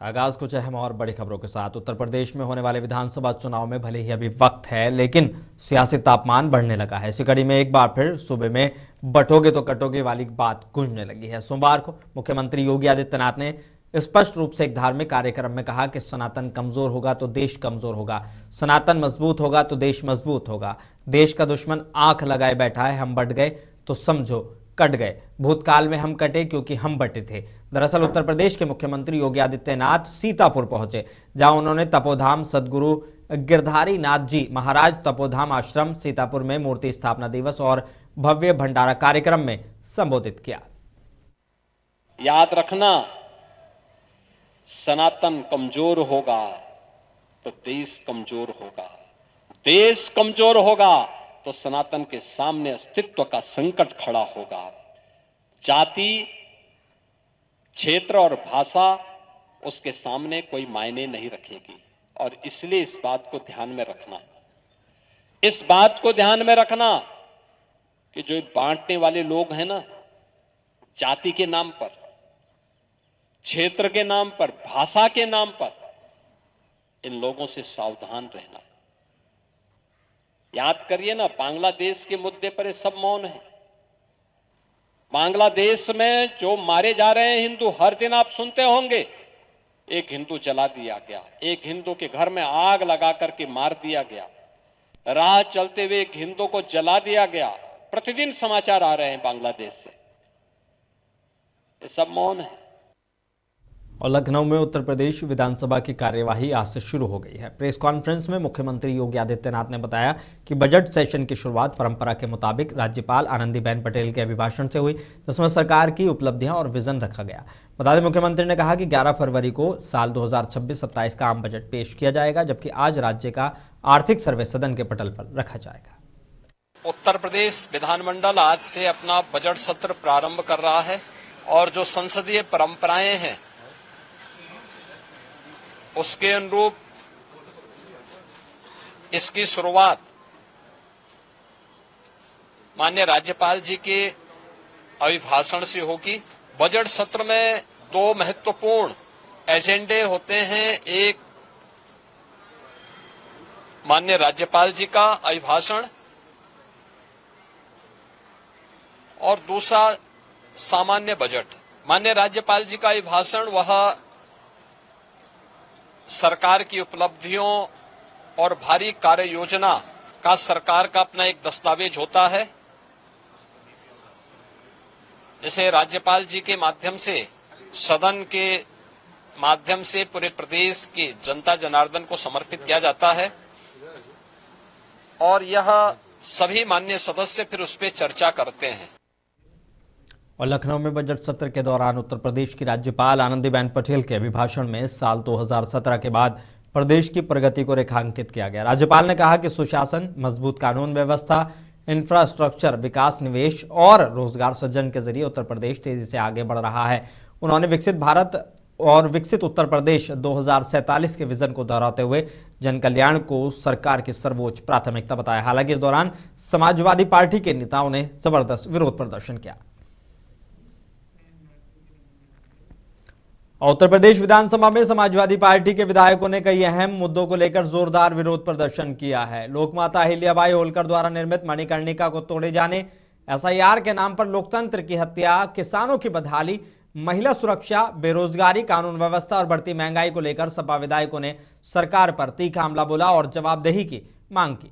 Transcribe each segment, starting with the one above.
आगाज कुछ अहम और बड़ी खबरों के साथ। उत्तर प्रदेश में होने वाले विधानसभा चुनाव में भले ही अभी वक्त है, लेकिन सियासी तापमान बढ़ने लगा है। इसी कड़ी में एक बार फिर सूबे में बटोगे तो कटोगे वाली बात गूंजने लगी है। सोमवार को मुख्यमंत्री योगी आदित्यनाथ ने स्पष्ट रूप से एक धार्मिक कार्यक्रम में कहा कि सनातन कमजोर होगा तो देश कमजोर होगा, सनातन मजबूत होगा तो देश मजबूत होगा। देश का दुश्मन आंख लगाए बैठा है, हम बढ़ गए तो समझो कट गए। भूतकाल में हम कटे क्योंकि हम बटे थे। दरअसल उत्तर प्रदेश के मुख्यमंत्री योगी आदित्यनाथ सीतापुर पहुंचे, जहां उन्होंने तपोधाम सदगुरु गिरधारी नाथ जी महाराज तपोधाम आश्रम सीतापुर में मूर्ति स्थापना दिवस और भव्य भंडारा कार्यक्रम में संबोधित किया। याद रखना, सनातन कमजोर होगा तो देश कमजोर होगा, देश कमजोर होगा तो सनातन के सामने अस्तित्व का संकट खड़ा होगा। जाति, क्षेत्र और भाषा उसके सामने कोई मायने नहीं रखेगी। और इसलिए इस बात को ध्यान में रखना, इस बात को ध्यान में रखना कि जो बांटने वाले लोग हैं ना, जाति के नाम पर, क्षेत्र के नाम पर, भाषा के नाम पर, इन लोगों से सावधान रहना। याद करिए ना, बांग्लादेश के मुद्दे पर ये सब मौन है। बांग्लादेश में जो मारे जा रहे हैं हिंदू, हर दिन आप सुनते होंगे, एक हिंदू जला दिया गया, एक हिंदू के घर में आग लगा करके मार दिया गया, राह चलते हुए एक हिंदू को जला दिया गया। प्रतिदिन समाचार आ रहे हैं बांग्लादेश से, ये सब मौन है। और लखनऊ में उत्तर प्रदेश विधानसभा की कार्यवाही आज से शुरू हो गई है। प्रेस कॉन्फ्रेंस में मुख्यमंत्री योगी आदित्यनाथ ने बताया कि बजट सेशन की शुरुआत परंपरा के मुताबिक राज्यपाल आनंदीबेन पटेल के अभिभाषण से हुई, जिसमें सरकार की उपलब्धियां और विजन रखा गया। बता दें, मुख्यमंत्री ने कहा कि 11 फरवरी को साल 2026-27 का आम बजट पेश किया जाएगा, जबकि आज राज्य का आर्थिक सर्वे सदन के पटल पर रखा जाएगा। उत्तर प्रदेश विधानमंडल आज से अपना बजट सत्र प्रारंभ कर रहा है और जो संसदीय परंपराएं हैं उसके अनुरूप इसकी शुरुआत माननीय राज्यपाल जी के अभिभाषण से होगी। बजट सत्र में दो महत्वपूर्ण एजेंडे होते हैं, एक माननीय राज्यपाल जी का अभिभाषण और दूसरा सामान्य बजट। माननीय राज्यपाल जी का अभिभाषण वह सरकार की उपलब्धियों और भारी कार्य योजना का सरकार का अपना एक दस्तावेज होता है, जिसे राज्यपाल जी के माध्यम से, सदन के माध्यम से पूरे प्रदेश की जनता जनार्दन को समर्पित किया जाता है और यह सभी माननीय सदस्य फिर उस पर चर्चा करते हैं। और लखनऊ में बजट सत्र के दौरान उत्तर प्रदेश की राज्यपाल आनंदीबेन पटेल के अभिभाषण में साल 2017 के बाद प्रदेश की प्रगति को रेखांकित किया गया। राज्यपाल ने कहा कि सुशासन, मजबूत कानून व्यवस्था, इंफ्रास्ट्रक्चर विकास, निवेश और रोजगार सृजन के जरिए उत्तर प्रदेश तेजी से आगे बढ़ रहा है। उन्होंने विकसित भारत और विकसित उत्तर प्रदेश 2047 के विजन को दोहराते हुए जन कल्याण को सरकार की सर्वोच्च प्राथमिकता बताया। हालांकि इस दौरान समाजवादी पार्टी के नेताओं ने जबरदस्त विरोध प्रदर्शन किया। उत्तर प्रदेश विधानसभा में समाजवादी पार्टी के विधायकों ने कई अहम मुद्दों को लेकर जोरदार विरोध प्रदर्शन किया है। लोकमाता अहिल्याबाई होलकर द्वारा निर्मित मणिकर्णिका को तोड़े जाने, एसआईआर के नाम पर लोकतंत्र की हत्या, किसानों की बदहाली, महिला सुरक्षा, बेरोजगारी, कानून व्यवस्था और बढ़ती महंगाई को लेकर सपा विधायकों ने सरकार पर तीखा हमला बोला और जवाबदेही की मांग की।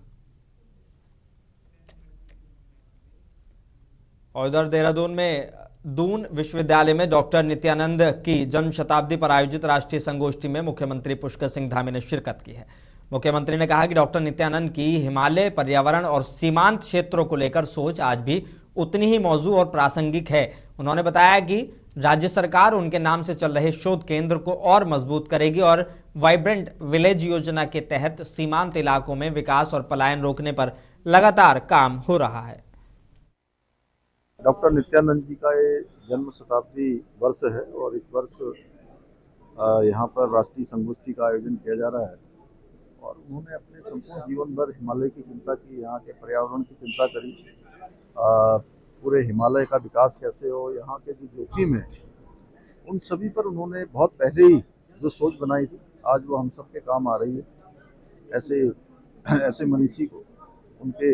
और उधर देहरादून में दून विश्वविद्यालय में डॉक्टर नित्यानंद की जन्म शताब्दी पर आयोजित राष्ट्रीय संगोष्ठी में मुख्यमंत्री पुष्कर सिंह धामी ने शिरकत की है। मुख्यमंत्री ने कहा कि डॉक्टर नित्यानंद की हिमालय, पर्यावरण और सीमांत क्षेत्रों को लेकर सोच आज भी उतनी ही मौजू और प्रासंगिक है। उन्होंने बताया कि राज्य सरकार उनके नाम से चल रहे शोध केंद्र को और मजबूत करेगी और वाइब्रेंट विलेज योजना के तहत सीमांत इलाकों में विकास और पलायन रोकने पर लगातार काम हो रहा है। डॉक्टर नित्यानंद जी का ये जन्म शताब्दी वर्ष है और इस वर्ष यहाँ पर राष्ट्रीय संगोष्ठी का आयोजन किया जा रहा है और उन्होंने अपने संपूर्ण जीवन भर हिमालय की चिंता की, यहाँ के पर्यावरण की चिंता करी, पूरे हिमालय का विकास कैसे हो, यहाँ के जो जोखिम है उन सभी पर उन्होंने बहुत पहले ही जो सोच बनाई थी आज वो हम सब के काम आ रही है। ऐसे ऐसे मनीषी को उनके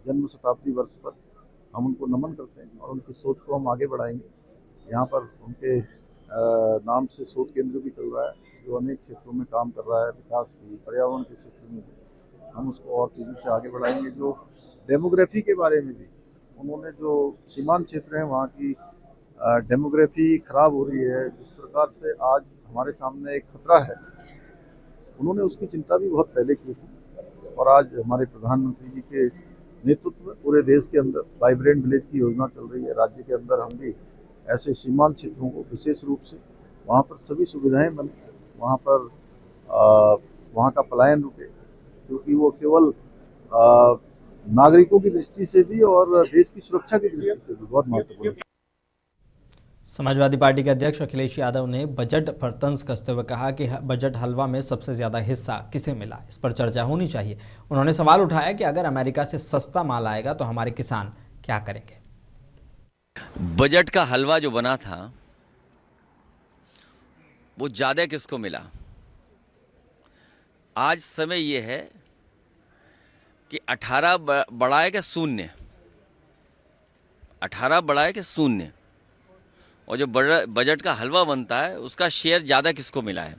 जन्म शताब्दी वर्ष पर हम उनको नमन करते हैं और उनकी सोच को हम आगे बढ़ाएंगे। यहाँ पर उनके नाम से शोध केंद्र भी चल रहा है जो अनेक क्षेत्रों में काम कर रहा है, विकास भी, पर्यावरण के क्षेत्र में भी हम उसको और तेज़ी से आगे बढ़ाएंगे। जो डेमोग्राफी के बारे में भी उन्होंने, जो सीमांत क्षेत्र हैं वहाँ की डेमोग्राफी खराब हो रही है, जिस प्रकार से आज हमारे सामने एक खतरा है, उन्होंने उसकी चिंता भी बहुत पहले की थी। और आज हमारे प्रधानमंत्री जी के नेतृत्व में पूरे देश के अंदर वाइब्रेंट विलेज की योजना चल रही है। राज्य के अंदर हम भी ऐसे सीमांत क्षेत्रों को विशेष रूप से वहाँ पर सभी सुविधाएं बने, वहाँ पर वहाँ का पलायन रुके, क्योंकि वो केवल नागरिकों की दृष्टि से भी और देश की सुरक्षा की दृष्टि से भी बहुत महत्वपूर्ण है। समाजवादी पार्टी के अध्यक्ष अखिलेश यादव ने बजट पर तंज कसते हुए कहा कि बजट हलवा में सबसे ज्यादा हिस्सा किसे मिला, इस पर चर्चा होनी चाहिए। उन्होंने सवाल उठाया कि अगर अमेरिका से सस्ता माल आएगा तो हमारे किसान क्या करेंगे। बजट का हलवा जो बना था वो ज्यादा किसको मिला? आज समय ये है कि 18 बढ़ाए के शून्य, 18 बढ़ाए के शून्य, और जो बजट का हलवा बनता है उसका शेयर ज़्यादा किसको मिला है।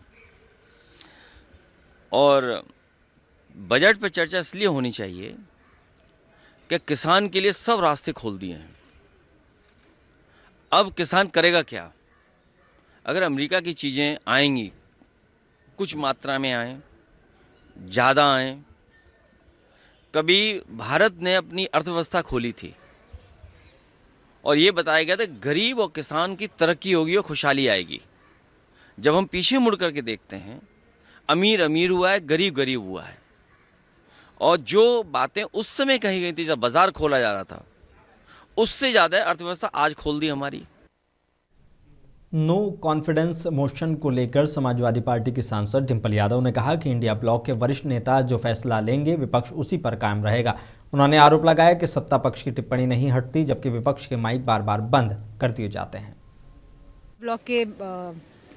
और बजट पर चर्चा इसलिए होनी चाहिए कि किसान के लिए सब रास्ते खोल दिए हैं। अब किसान करेगा क्या? अगर अमेरिका की चीज़ें आएंगी, कुछ मात्रा में आएँ, ज़्यादा आएँ, कभी भारत ने अपनी अर्थव्यवस्था खोली थी और ये बताया गया था गरीब और किसान की तरक्की होगी और खुशहाली आएगी। जब हम पीछे मुड़ करके देखते हैं, अमीर अमीर हुआ है, गरीब गरीब हुआ है। और जो बातें उस समय कही गई थी जब बाजार खोला जा रहा था, उससे ज़्यादा अर्थव्यवस्था आज खोल दी हमारी। नो कॉन्फिडेंस मोशन को लेकर समाजवादी पार्टी की सांसद डिंपल यादव ने कहा कि इंडिया ब्लॉक के वरिष्ठ नेता जो फैसला लेंगे विपक्ष उसी पर कायम रहेगा। उन्होंने आरोप लगाया कि सत्ता पक्ष की टिप्पणी नहीं हटती, जबकि विपक्ष के माइक बार बार बंद कर दिए जाते हैं। ब्लॉक के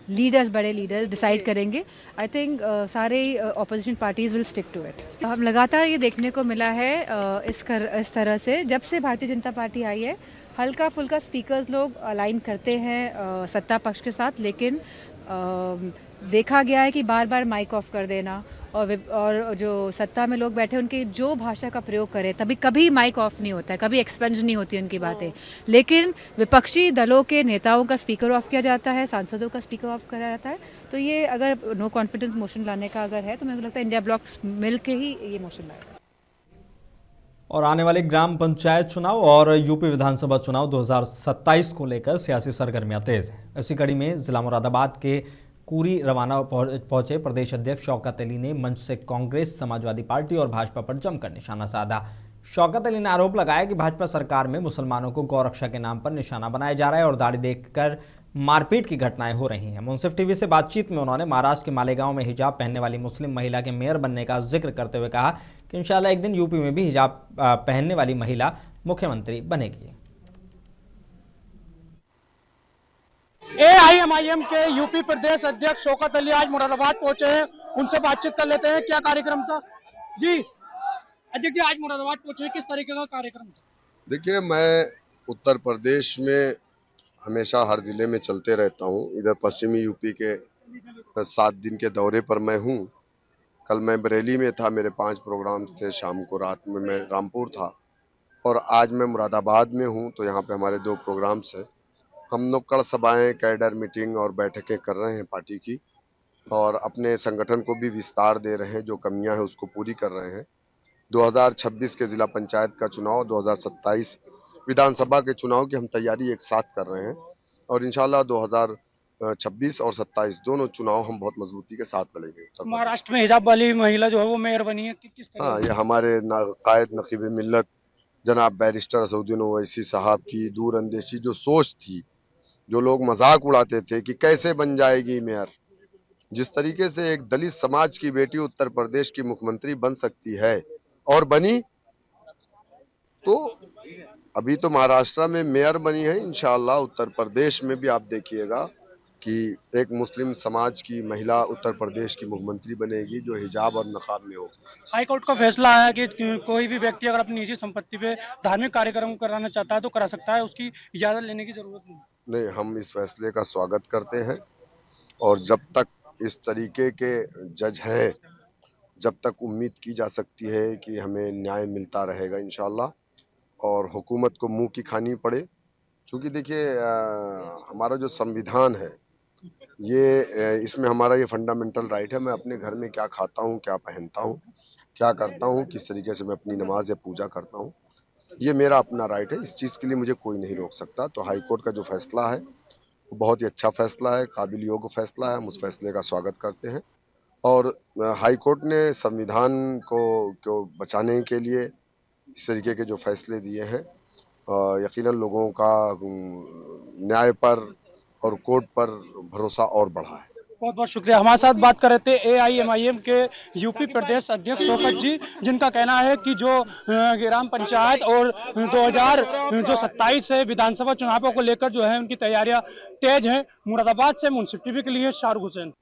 लीडर्स, बड़े लीडर्स डिसाइड करेंगे। आई थिंक सारे opposition parties will stick to it. हम लगातार ये देखने को मिला है इस तरह से जब से भारतीय जनता पार्टी आई है, हल्का फुल्का स्पीकर्स लोग अलाइन करते हैं सत्ता पक्ष के साथ, लेकिन देखा गया है कि बार बार माइक ऑफ कर देना और जो सत्ता में लोग बैठे उनकी जो भाषा का प्रयोग करें, तभी कभी माइक ऑफ नहीं होता है, कभी एक्सपेंज नहीं होती उनकी बातें, लेकिन विपक्षी दलों के नेताओं का स्पीकर ऑफ किया जाता है, सांसदों का स्पीकर ऑफ करा जाता है। तो ये अगर नो कॉन्फिडेंस मोशन लाने का अगर है तो मुझे लगता है इंडिया ब्लॉक मिल के ही ये मोशन लाएगा। और आने वाले ग्राम पंचायत चुनाव और यूपी विधानसभा चुनाव 2027 को लेकर सियासी सरगर्मियां तेज हैं। इसी कड़ी में जिला मुरादाबाद के कुरी रवाना पहुंचे प्रदेश अध्यक्ष शौकत अली ने मंच से कांग्रेस, समाजवादी पार्टी और भाजपा पर जमकर निशाना साधा। शौकत अली ने आरोप लगाया कि भाजपा सरकार में मुसलमानों को गौरक्षा के नाम पर निशाना बनाया जा रहा है और दाढ़ी देखकर मारपीट की घटनाएं हो रही हैं। मुंसिफ टीवी से बातचीत में उन्होंने महाराष्ट्र के मालेगांव में हिजाब पहनने वाली मुस्लिम महिला के मेयर बनने का जिक्र करते हुए कहा कि इंशाल्लाह एक दिन यूपी में भी हिजाब पहनने वाली महिला मुख्यमंत्री बनेगी। AIMIM के यूपी प्रदेश अध्यक्ष शौकत अली आज मुरादाबाद पहुंचे हैं, उनसे बातचीत कर लेते हैं। क्या कार्यक्रम था जी? अध्यक्ष जी आज मुरादाबाद पहुंचे, किस तरीके का कार्यक्रम था? देखिए, मैं उत्तर प्रदेश में हमेशा हर जिले में चलते रहता हूँ। इधर पश्चिमी यूपी के 7 दिन के दौरे पर मैं हूँ। कल मैं बरेली में था, मेरे 5 प्रोग्राम थे, शाम को रात में मैं रामपुर था और आज मैं मुरादाबाद में हूँ। तो यहाँ पे हमारे 2 प्रोग्राम्स हैं। हम नुक्कड़ सभाएं, कैडर मीटिंग और बैठकें कर रहे हैं पार्टी की और अपने संगठन को भी विस्तार दे रहे हैं, जो कमियां हैं उसको पूरी कर रहे हैं। 2026 के जिला पंचायत का चुनाव, 2027 विधानसभा के चुनाव की हम तैयारी एक साथ कर रहे हैं और इंशाल्लाह 2026 और 27 दोनों चुनाव हम बहुत मजबूती के साथ लड़ेंगे। महाराष्ट्र में हिजाब वाली महिला जो है वो मेयर बनी है, किस तरह? हाँ, ये हमारे कायद नकीब मिल्लत जनाब बैरिस्टर असदुद्दीन ओवैसी साहब की दूरअंदेशी जो सोच थी, जो लोग मजाक उड़ाते थे कि कैसे बन जाएगी मेयर, जिस तरीके से एक दलित समाज की बेटी उत्तर प्रदेश की मुख्यमंत्री बन सकती है और बनी, तो अभी तो महाराष्ट्र में मेयर बनी है, इंशाअल्लाह उत्तर प्रदेश में भी आप देखिएगा कि एक मुस्लिम समाज की महिला उत्तर प्रदेश की मुख्यमंत्री बनेगी जो हिजाब और नकाब में होगी। हाई कोर्ट का फैसला आया कि कोई भी व्यक्ति अगर अपनी निजी संपत्ति पे धार्मिक कार्यक्रम कराना चाहता है तो करा सकता है, उसकी इजाजत लेने की जरूरत नहीं। नहीं, हम इस फैसले का स्वागत करते हैं और जब तक इस तरीके के जज हैं, जब तक उम्मीद की जा सकती है कि हमें न्याय मिलता रहेगा इंशाल्लाह, और हुकूमत को मुंह की खानी पड़े। क्योंकि देखिए हमारा जो संविधान है ये इसमें हमारा ये फंडामेंटल राइट है, मैं अपने घर में क्या खाता हूँ, क्या पहनता हूँ, क्या करता हूँ, किस तरीके से मैं अपनी नमाज या पूजा करता हूँ, ये मेरा अपना राइट है। इस चीज़ के लिए मुझे कोई नहीं रोक सकता। तो हाई कोर्ट का जो फैसला है वो बहुत ही अच्छा फैसला है, काबिल योग्य फैसला है, हम उस फैसले का स्वागत करते हैं। और हाई कोर्ट ने संविधान को बचाने के लिए इस तरीके के जो फैसले दिए हैं, यकीनन लोगों का न्याय पर और कोर्ट पर भरोसा और बढ़ा है। बहुत बहुत शुक्रिया। हमारे साथ बात कर रहे थे AIMIM के यूपी प्रदेश अध्यक्ष शौकत जी, जिनका कहना है कि जो ग्राम पंचायत और 2027 से विधानसभा चुनावों को लेकर जो है उनकी तैयारियां तेज हैं। मुरादाबाद से मुंसिफ टीवी के लिए शाहरुख हुसैन।